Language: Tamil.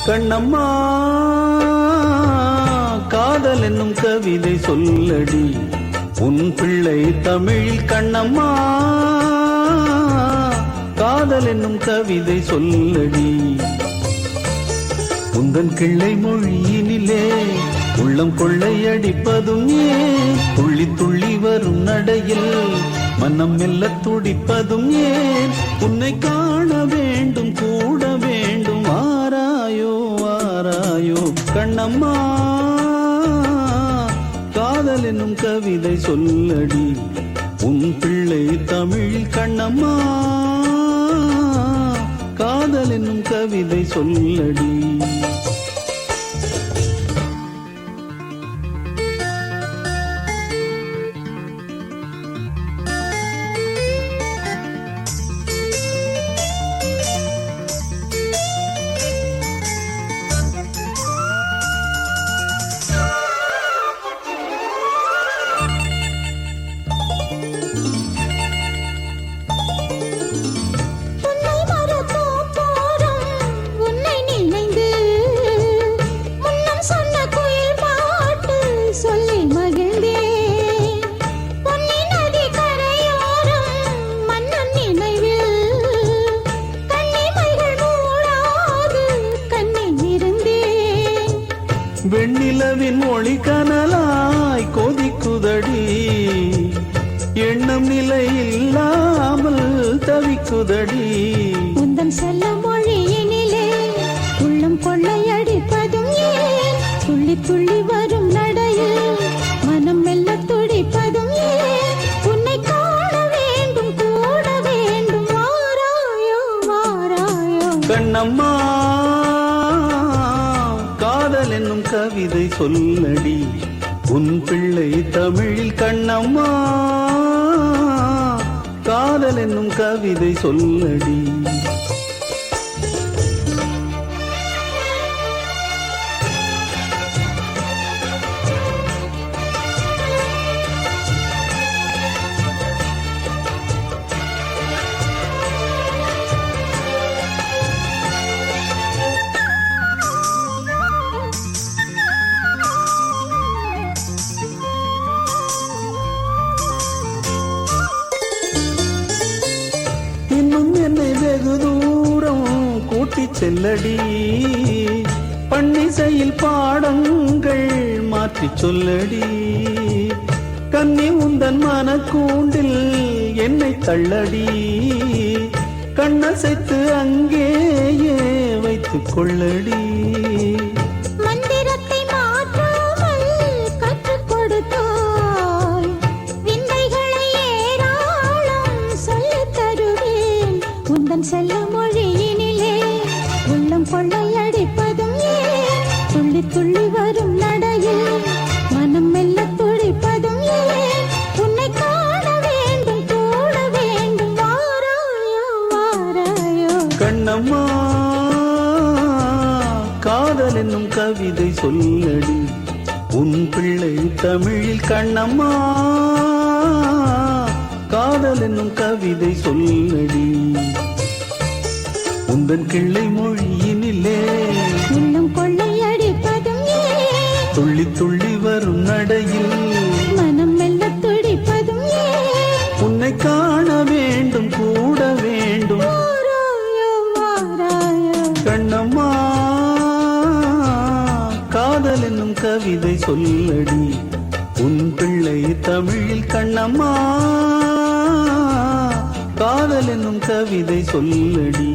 கண்ணம்மா காதல் என்னும் கவிதை சொல்லடி உன் பிள்ளை தமிழில். கண்ணம்மா காதல் என்னும் கவிதை சொல்லடி உந்தன் கிள்ளை மொழியினிலே உள்ளம் கொள்ளையடிப்பதும் ஏன், துள்ளி துள்ளி வரும் நடையில் மனம் மெல்ல துடிப்பதும் ஏன், உன்னை காண வேண்டும் கூட வேண்டும் ஆராயோ ஆராயோ. கண்ணம்மா காதல் என்னும் கவிதை சொல்லடி உன் பிள்ளை தமிழில். கண்ணம்மா காதல் என்னும் கவிதை சொல்லடி. வெண்ணிலவின் ஒளி கனலாய் கொதிக்குதடி, எண்ணம் நிலை இல்லாமல் தவிக்குதடி. உந்தன் செல்ல மொழியினிலே உள்ளம் கொள்ளையடிப்பதும் ஏன், துள்ளி துள்ளி வரும் நடையில் மனம் மெல்ல துடிப்பதும் ஏன், உன்னை காண வேண்டும் கூட வேண்டும் வாராயோ வாராயோ. கண்ணம்மா காதல் என்னும் கவிதை சொல்லடி உன் பிள்ளை தமிழில். கண்ணம்மா காதல் என்னும் கவிதை சொல்லடி. இன்னும் என்னை வெகு தூரம் கூட்டிச் செல்லடி, பன்னிசையில் பாடங்கள் மாற்றிச் சொல்லடி. கன்னி உந்தன் மனக்கூண்டில் என்னை தள்ளடி, கண்ணசைத்து அங்கேயே வைத்துக் கொள்ளடி. செல்ல மொழியினிலே உள்ளம் கொள்ளையடிப்பதும் ஏன், துள்ளி துள்ளி வரும் நடையில் மனம் மெல்ல துடிப்பதும் ஏன், உன்னை காண வேண்டும் கூட வேண்டும் வாராயோ வாராயோ. கண்ணம்மா காதல் என்னும் கவிதை சொல்லடி உன் பிள்ளை தமிழில். கண்ணம்மா காதல் என்னும் கவிதை சொல்லடி உந்தன் கிள்ளை மொழியினிலே உள்ளம் கொள்ளையடிப்பதும் ஏன், துள்ளி துள்ளி வரும் நடையில் மனம் மெல்ல துடிப்பதும் ஏன், உன்னை காண வேண்டும் கூட வேண்டும் வாராயோ வாராயோ. கண்ணம்மா காதல் என்னும் கவிதை சொல்லடி உன் பிள்ளை தமிழில். கண்ணம்மா காதல் என்னும் கவிதை சொல்லடி.